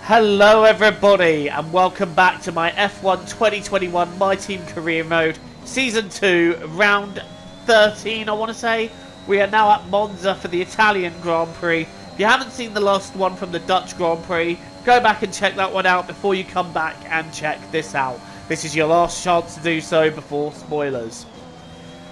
Hello everybody and welcome back to my F1 2021 My Team Career Mode Season 2 Round 13 I want to say. We are now at Monza for the Italian Grand Prix. If you haven't seen the last one from the Dutch Grand Prix, go back and check that one out before you come back and check this out. This is your last chance to do so before spoilers.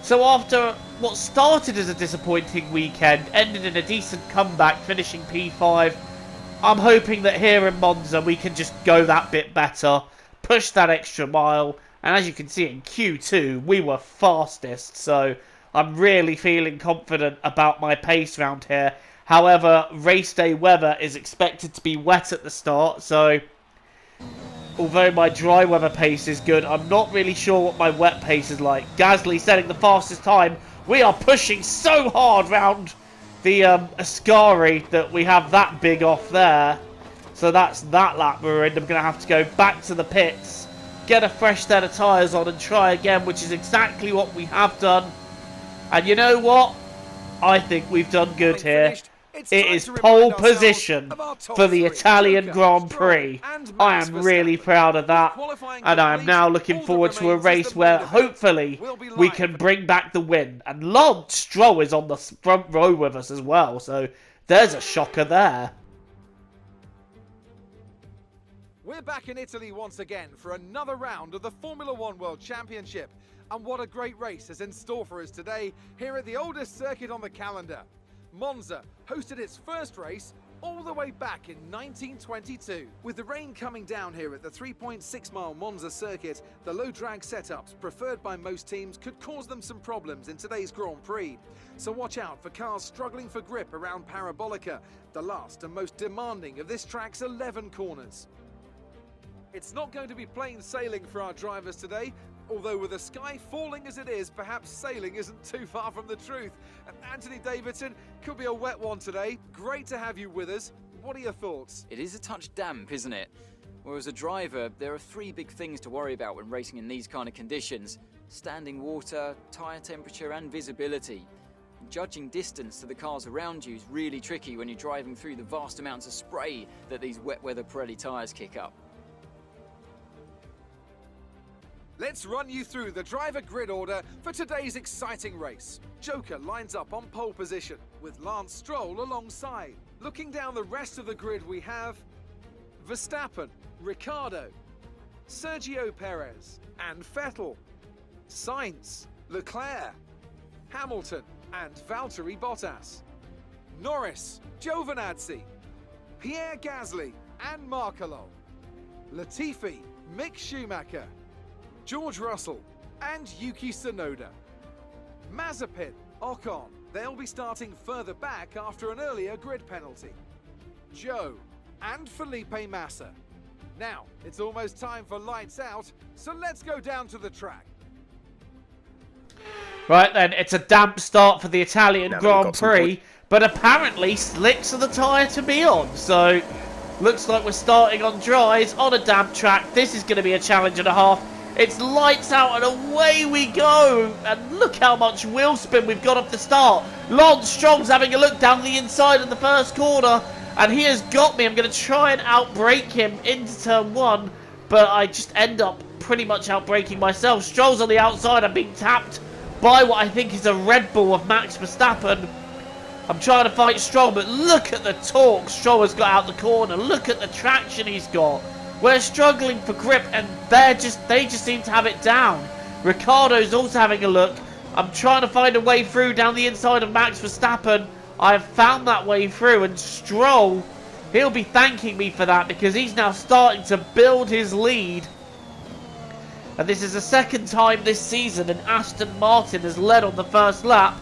So after what started as a disappointing weekend, ended in a decent comeback finishing P5, I'm hoping that here in Monza we can just go that bit better, push that extra mile, and as you can see in Q2 we were fastest, so I'm really feeling confident about my pace round here. However, race day weather is expected to be wet at the start, so although my dry weather pace is good, I'm not really sure what my wet pace is like. Gasly setting the fastest time. We are pushing so hard round the Ascari that we have that big off there. So that's that lap we're in. I'm going to have to go back to the pits, get a fresh set of tyres on and try again, which is exactly what we have done. And you know what? I think we've done good here. It is pole position for the Italian Grand Prix. I am really proud of that, and I am now looking forward to a race where hopefully we can bring back the win. And Lance Stroll is on the front row with us as well, so there's a shocker there. We're back in Italy once again for another round of the Formula One World Championship. And what a great race is in store for us today here at the oldest circuit on the calendar. Monza hosted its first race all the way back in 1922. With the rain coming down here at the 3.6-mile Monza circuit, the low drag setups preferred by most teams could cause them some problems in today's Grand Prix. So watch out for cars struggling for grip around Parabolica, the last and most demanding of this track's 11 corners. It's not going to be plain sailing for our drivers today, although with the sky falling as it is, perhaps sailing isn't too far from the truth. And Anthony Davidson, could be a wet one today. Great to have you with us. What are your thoughts? It is a touch damp, isn't it? Well, as a driver, there are three big things to worry about when racing in these kind of conditions: standing water, tyre temperature and visibility. Judging distance to the cars around you is really tricky when you're driving through the vast amounts of spray that these wet weather Pirelli tyres kick up. Let's run you through the driver grid order for today's exciting race. Joker lines up on pole position, with Lance Stroll alongside. Looking down the rest of the grid we have Verstappen, Ricciardo, Sergio Perez and Vettel, Sainz, Leclerc, Hamilton and Valtteri Bottas, Norris, Giovinazzi, Pierre Gasly and Markelov, Latifi, Mick Schumacher, George Russell and Yuki Tsunoda. Mazepin, Ocon, they'll be starting further back after an earlier grid penalty. Joe and Felipe Massa. Now, it's almost time for lights out, so let's go down to the track. Right then, it's a damp start for the Italian Grand Prix, but apparently slicks are the tyre to be on, so looks like we're starting on dries on a damp track. This is going to be a challenge and a half. It's lights out and away we go. And look how much wheel spin we've got off the start. Lance Stroll's having a look down the inside of the first corner. And he has got me. I'm going to try and outbrake him into turn one. But I just end up pretty much outbraking myself. Stroll's on the outside. I'm being tapped by what I think is a Red Bull of Max Verstappen. I'm trying to fight Stroll, but look at the torque Stroll has got out the corner. Look at the traction he's got. We're struggling for grip, and they just seem to have it down. Ricciardo's also having a look. I'm trying to find a way through down the inside of Max Verstappen. I have found that way through, and Stroll, he'll be thanking me for that because he's now starting to build his lead. And this is the second time this season an Aston Martin has led on the first lap.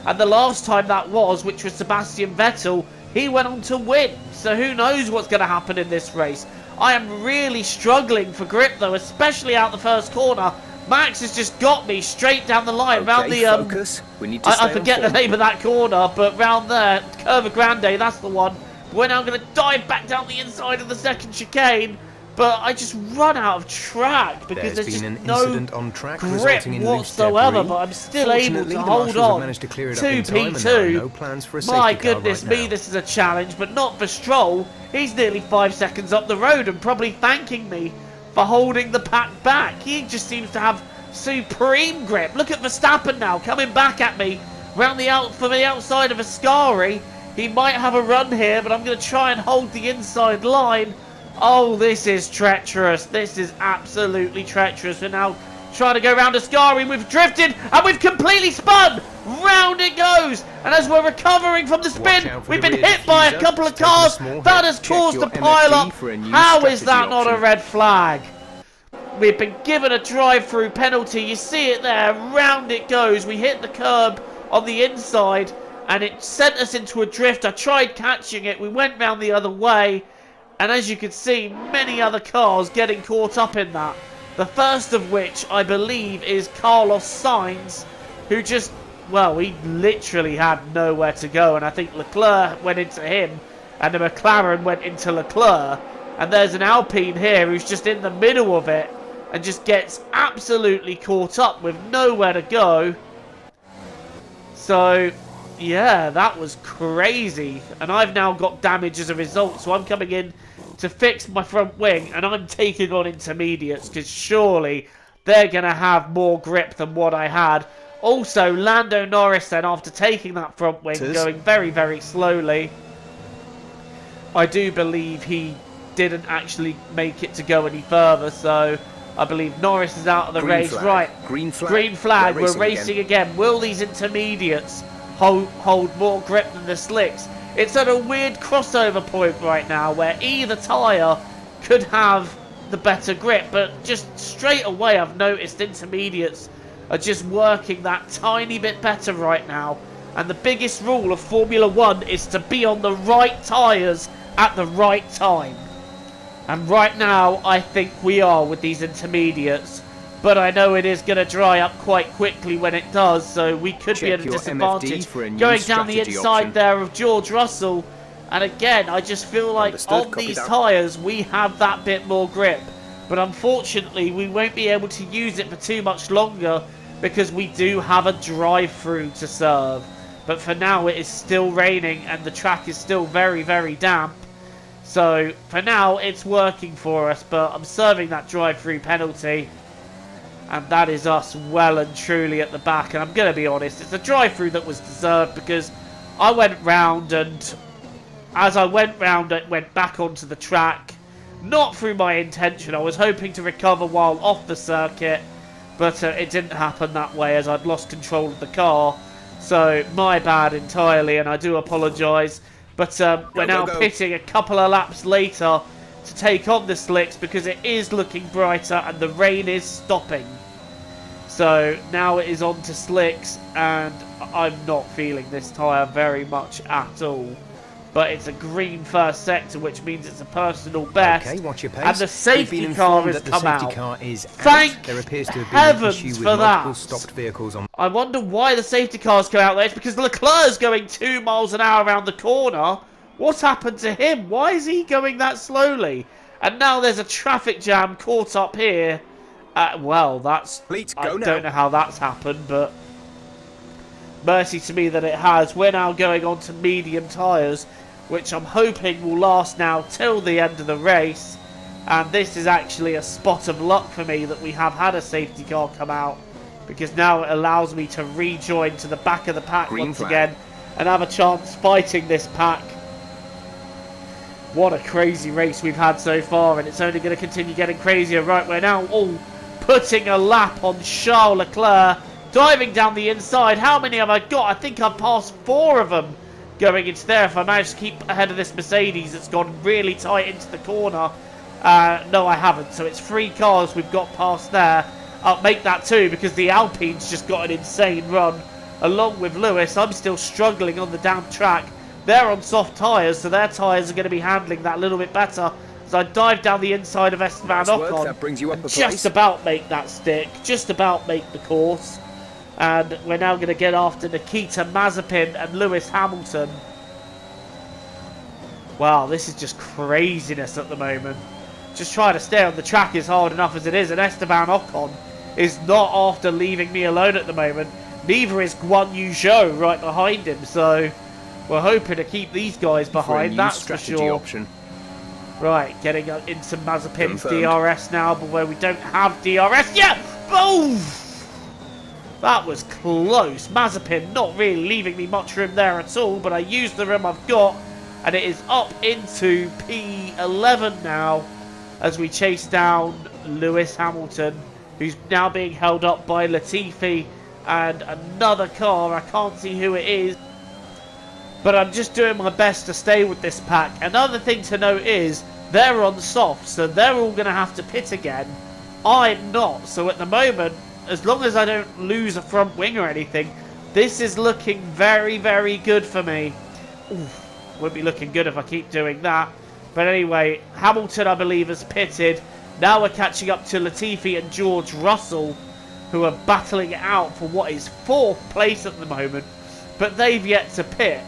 And the last time that was, which was Sebastian Vettel, he went on to win. So who knows what's going to happen in this race. I am really struggling for grip though, especially out the first corner. Max has just got me straight down the line round the focus. We need to I forget the name of that corner, but round there, Curva Grande, that's the one. We're now going to dive back down the inside of the second chicane. but I just run out of track because there's just no grip whatsoever, but I'm still able to hold on to P2. My goodness me, this is a challenge, but not for Stroll. He's nearly 5 seconds up the road and probably thanking me for holding the pack back. He just seems to have supreme grip. Look at Verstappen now, coming back at me from the outside of Ascari. He might have a run here, but I'm going to try and hold the inside line. Oh, this is treacherous. This is absolutely treacherous. We're now trying to go around Ascari. We've drifted and we've completely spun. Round it goes. And as we're recovering from the spin, we've been hit by a couple of cars. That has caused a pile-up. How is that not a red flag? We've been given a drive-through penalty. You see it there. Round it goes. We hit the curb on the inside and it sent us into a drift. I tried catching it. We went round the other way. And as you can see, many other cars getting caught up in that. The first of which, I believe, is Carlos Sainz, who just, well, he literally had nowhere to go. And I think Leclerc went into him, and the McLaren went into Leclerc. And there's an Alpine here who's just in the middle of it, and just gets absolutely caught up with nowhere to go. So, yeah, that was crazy. And I've now got damage as a result, so I'm coming in to fix my front wing, and I'm taking on intermediates, because surely they're going to have more grip than what I had. Also, Lando Norris then, after taking that front wing, going very, very slowly, I do believe he didn't actually make it to go any further, so I believe Norris is out of the race. Right, green flag. We're racing again. Will these intermediates hold more grip than the slicks? It's at a weird crossover point right now where either tyre could have the better grip, but just straight away I've noticed intermediates are just working that tiny bit better right now. And the biggest rule of Formula 1 is to be on the right tyres at the right time. And right now I think we are with these intermediates. But I know it is going to dry up quite quickly when it does, so we could be at a disadvantage. Going down the inside there of George Russell. And again, I just feel like on these tyres, we have that bit more grip. But unfortunately, we won't be able to use it for too much longer because we do have a drive-through to serve. But for now, it is still raining and the track is still very, very damp. So for now, it's working for us, but I'm serving that drive-through penalty. And that is us well and truly at the back. And I'm going to be honest, it's a drive-through that was deserved because I went round, and as I went round, it went back onto the track. Not through my intention. I was hoping to recover while off the circuit, but it didn't happen that way as I'd lost control of the car. So my bad entirely, and I do apologise. But we're now pitting a couple of laps later to take on the slicks because it is looking brighter and the rain is stopping. So now it is on to slicks, and I'm not feeling this tyre very much at all. But it's a green first sector, which means it's a personal best. Okay, watch your pace. And the safety car has come out. Thank heavens for that. Stopped vehicles on. I wonder why the safety car's come out there. It's because Leclerc's going 2 miles an hour around the corner. What happened to him? Why is he going that slowly? And now there's a traffic jam caught up here. Well, that's... I don't know how that's happened, but... mercy to me that it has. We're now going on to medium tyres, which I'm hoping will last now till the end of the race. And this is actually a spot of luck for me that we have had a safety car come out, because now it allows me to rejoin to the back of the pack once again and have a chance fighting this pack. What a crazy race we've had so far, and it's only going to continue getting crazier. Right, we're now all putting a lap on Charles Leclerc, diving down the inside. How many have I got? I think I've passed 4 of them going into there. If I manage to keep ahead of this Mercedes that's gone really tight into the corner. No, I haven't. So it's 3 cars we've got past there. I'll make that 2 because the Alpine's just got an insane run. Along with Lewis, I'm still struggling on the damp track. They're on soft tyres, so their tyres are going to be handling that a little bit better. As I dive down the inside of Esteban Ocon, that brings you up a just about make that stick, just about make the course. And we're now going to get after Nikita Mazepin and Lewis Hamilton. Wow, this is just craziness at the moment. just trying to stay on the track is hard enough as it is, and Esteban Ocon is not after leaving me alone at the moment. Neither is Guan Yu Zhou right behind him, so we're hoping to keep these guys behind, that's for sure. Option. Right, getting into Mazepin's Confirmed. DRS now, but where we don't have DRS yet. Boom! That was close. Mazepin not really leaving me much room there at all, but I used the room I've got, and it is up into P11 now as we chase down Lewis Hamilton, who's now being held up by Latifi and another car. I can't see who it is, but I'm just doing my best to stay with this pack. Another thing to note is they're on soft, so they're all going to have to pit again. I'm not, so at the moment, as long as I don't lose a front wing or anything, this is looking very, very good for me. Oof, won't be looking good if I keep doing that. But anyway, Hamilton, I believe, has pitted. Now we're catching up to Latifi and George Russell, who are battling it out for what is 4th place at the moment. But they've yet to pit.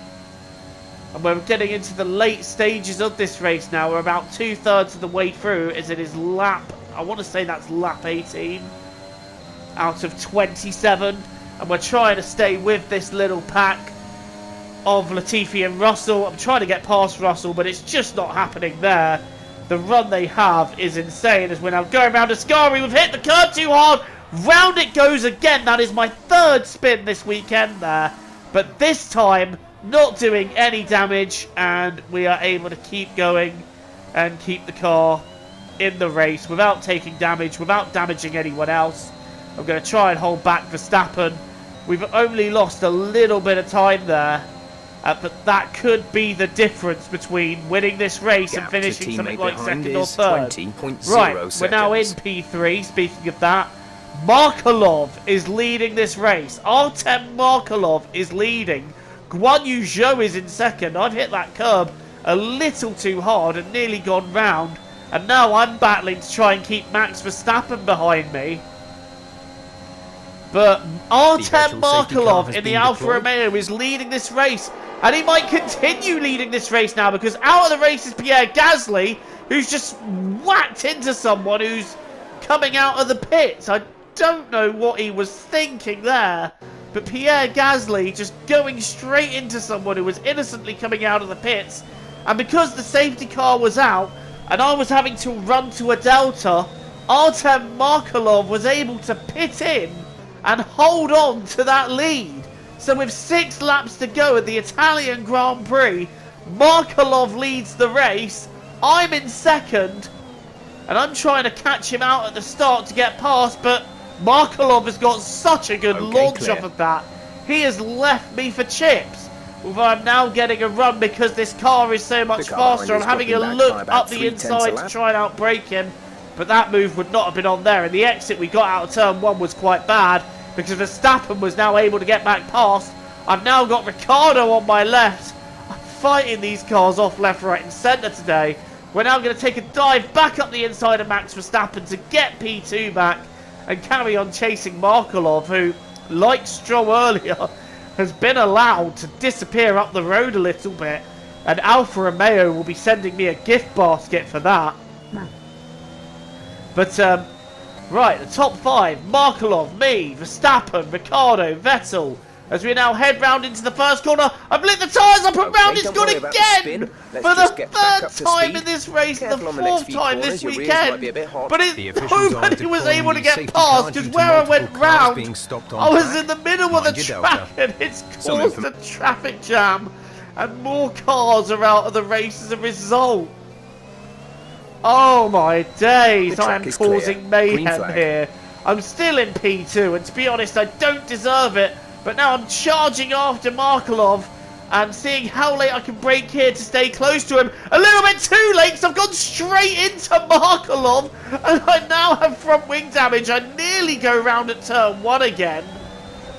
And we're getting into the late stages of this race now. We're about 2/3 of the way through, as it is lap, I want to say that's lap 18 out of 27. And we're trying to stay with this little pack of Latifi and Russell. I'm trying to get past Russell, but it's just not happening there. The run they have is insane as we're now going around Ascari. We've hit the curb too hard. Round it goes again. That is my 3rd spin this weekend there. But this time, not doing any damage, and we are able to keep going and keep the car in the race without taking damage, without damaging anyone else. I'm going to try and hold back Verstappen. We've only lost a little bit of time there, but that could be the difference between winning this race and finishing something like 2nd or 3rd. Right, we're now in P3, speaking of that. Markelov is leading this race. Artem Markelov is leading. Guan Yu Zhou is in 2nd. I've hit that curb a little too hard and nearly gone round. And now I'm battling to try and keep Max Verstappen behind me. But Artem Markelov in the Alfa Romeo is leading this race. And he might continue leading this race now, because out of the race is Pierre Gasly, who's just whacked into someone who's coming out of the pits. I don't know what he was thinking there. But Pierre Gasly just going straight into someone who was innocently coming out of the pits. And because the safety car was out, and I was having to run to a delta, Artem Markelov was able to pit in and hold on to that lead. So with 6 laps to go at the Italian Grand Prix, Markelov leads the race. I'm in 2nd, and I'm trying to catch him out at the start to get past, but Markelov has got such a good launch off of that. He has left me for chips. Although I'm now getting a run because this car is so much faster. I'm having a look up the inside to try and outbrake him. But that move would not have been on there. And the exit we got out of turn 1 was quite bad, because Verstappen was now able to get back past. I've now got Ricciardo on my left. I'm fighting these cars off left, right and centre today. We're now going to take a dive back up the inside of Max Verstappen to get P2 back and carry on chasing Markelov, who, like Stroll earlier, has been allowed to disappear up the road a little bit. And Alfa Romeo will be sending me a gift basket for that. But, right, the top 5. Markelov, me, Verstappen, Ricciardo, Vettel. As we now head round into the first corner, I've lit the tyres up and round it's gone again! For the 3rd time in this race, the 4th time this weekend. But nobody was able to get past, because where I went round, I was in the middle of the track and it's caused a traffic jam. And more cars are out of the race as a result. Oh my days, I am causing mayhem here. I'm still in P2, and to be honest, I don't deserve it. But now I'm charging after Markelov and seeing how late I can brake here to stay close to him. A little bit too late, because I've gone straight into Markelov, and I now have front wing damage. I nearly go round at turn 1 again.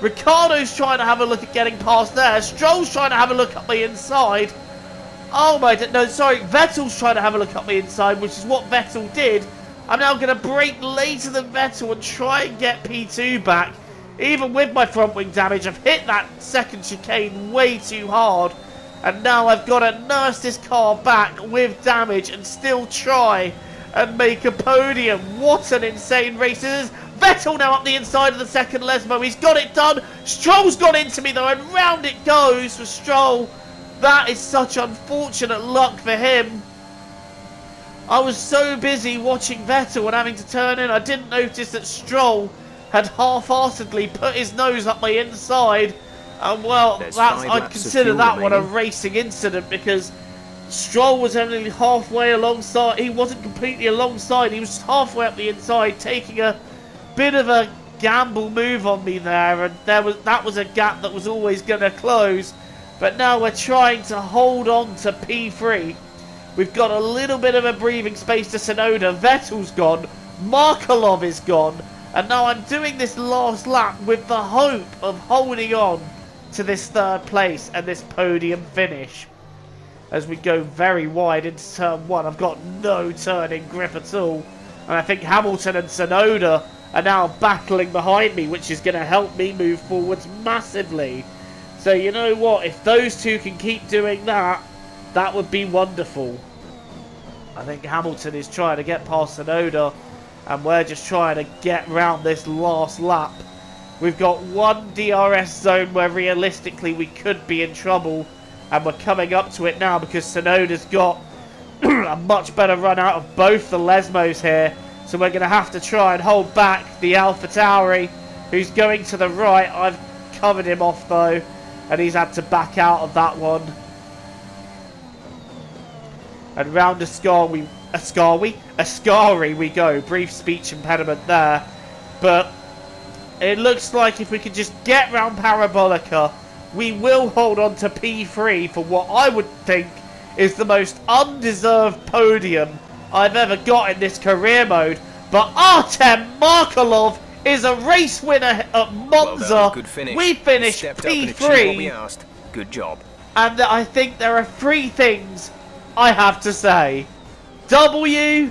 Ricciardo's trying to have a look at getting past there. Stroll's trying to have a look up the inside. Oh my, no, sorry, Vettel's trying to have a look up the inside, which is what Vettel did. I'm now going to brake later than Vettel and try and get P2 back. Even with my front wing damage, I've hit that second chicane way too hard. And now I've got to nurse this car back with damage and still try and make a podium. What an insane race it is. Vettel now up the inside of the second Lesmo. He's got it done. Stroll's gone into me though, and round it goes for Stroll. That is such unfortunate luck for him. I was so busy watching Vettel and having to turn in, I didn't notice that Stroll had half-heartedly put his nose up my inside. And well, I'd consider that one a racing incident, because Stroll was only halfway alongside. He wasn't completely alongside, he was halfway up the inside, taking a bit of a gamble move on me there, and that was a gap that was always going to close. But now we're trying to hold on to P3. We've got a little bit of a breathing space to Tsunoda. Vettel's gone, Markelov is gone, and now I'm doing this last lap with the hope of holding on to this third place and this podium finish. As we go very wide into turn 1, I've got no turning grip at all, and I think Hamilton and Tsunoda are now battling behind me, which is going to help me move forwards massively. So you know what, if those two can keep doing that, that would be wonderful. I think Hamilton is trying to get past Tsunoda, and we're just trying to get round this last lap. We've got one DRS zone where realistically we could be in trouble, and we're coming up to it now because Tsunoda's got a much better run out of both the Lesmos here. So we're going to have to try and hold back the AlphaTauri, who's going to the right. I've covered him off though, and he's had to back out of that one. And round Ascari we go. Brief speech impediment there. But it looks like if we can just get round Parabolica, we will hold on to P3 for what I would think is the most undeserved podium I've ever got in this career mode. But Artem Markelov is a race winner at Monza. Well done, good finish. We finished P3. Good job. And I think there are 3 things I have to say. WTF.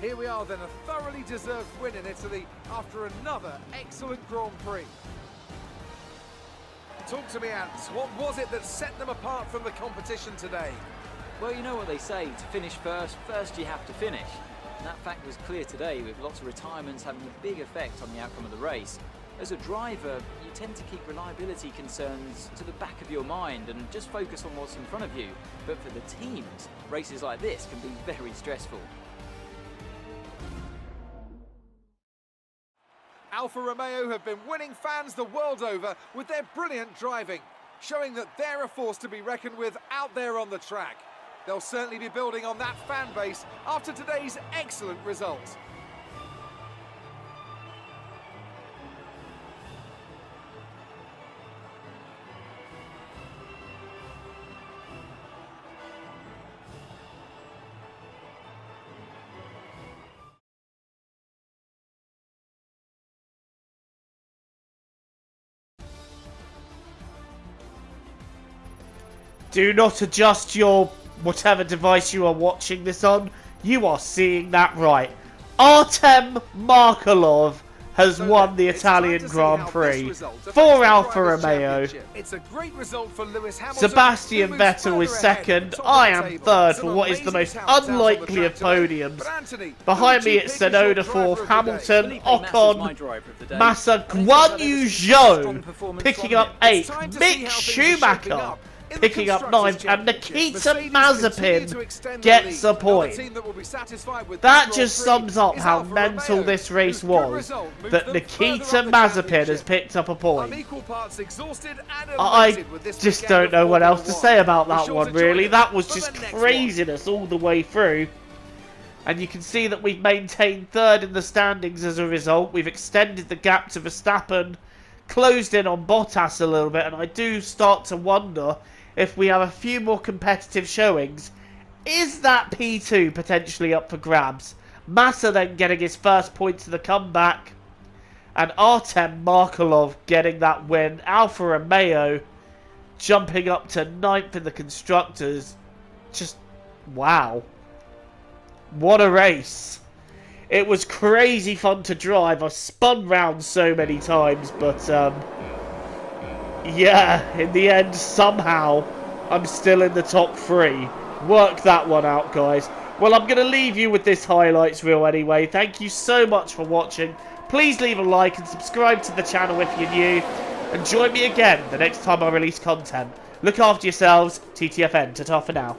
Here we are then, a thoroughly deserved win in Italy after another excellent Grand Prix. Talk to me, Ants. What was it that set them apart from the competition today? Well, you know what they say, to finish first you have to finish. And that fact was clear today, with lots of retirements having a big effect on the outcome of the race. As a driver, you tend to keep reliability concerns to the back of your mind and just focus on what's in front of you. But for the teams, races like this can be very stressful. Alfa Romeo have been winning fans the world over with their brilliant driving, showing that they're a force to be reckoned with out there on the track. They'll certainly be building on that fan base after today's excellent result. Do not adjust your whatever device you are watching this on. You are seeing that right. Artem Markelov has won the Italian Grand Prix for Alfa Romeo. It's a great result for Lewis Hamilton. Sebastian Vettel is second. I am third for what is the most unlikely of podiums. Behind me it's Tsunoda fourth, Hamilton, Ocon, Massa, Guan Yu Zhou picking up 8th, Mick Schumacher picking up 9th, and Nikita Mazepin gets a point. That just sums up how mental this race was, that Nikita Mazepin has picked up a point. I just don't know what else to say about that one, really. That was just craziness all the way through. And you can see that we've maintained third in the standings as a result. We've extended the gap to Verstappen, closed in on Bottas a little bit, and I do start to wonder if we have a few more competitive showings. Is that P2 potentially up for grabs? Massa then getting his first points of the comeback, and Artem Markelov getting that win. Alfa Romeo jumping up to 9th in the Constructors. Just wow. What a race. It was crazy fun to drive. I spun round so many times, but yeah, in the end, somehow, I'm still in the top 3. Work that one out, guys. Well, I'm going to leave you with this highlights reel anyway. Thank you so much for watching. Please leave a like and subscribe to the channel if you're new. And join me again the next time I release content. Look after yourselves. TTFN. Ta-ta for now.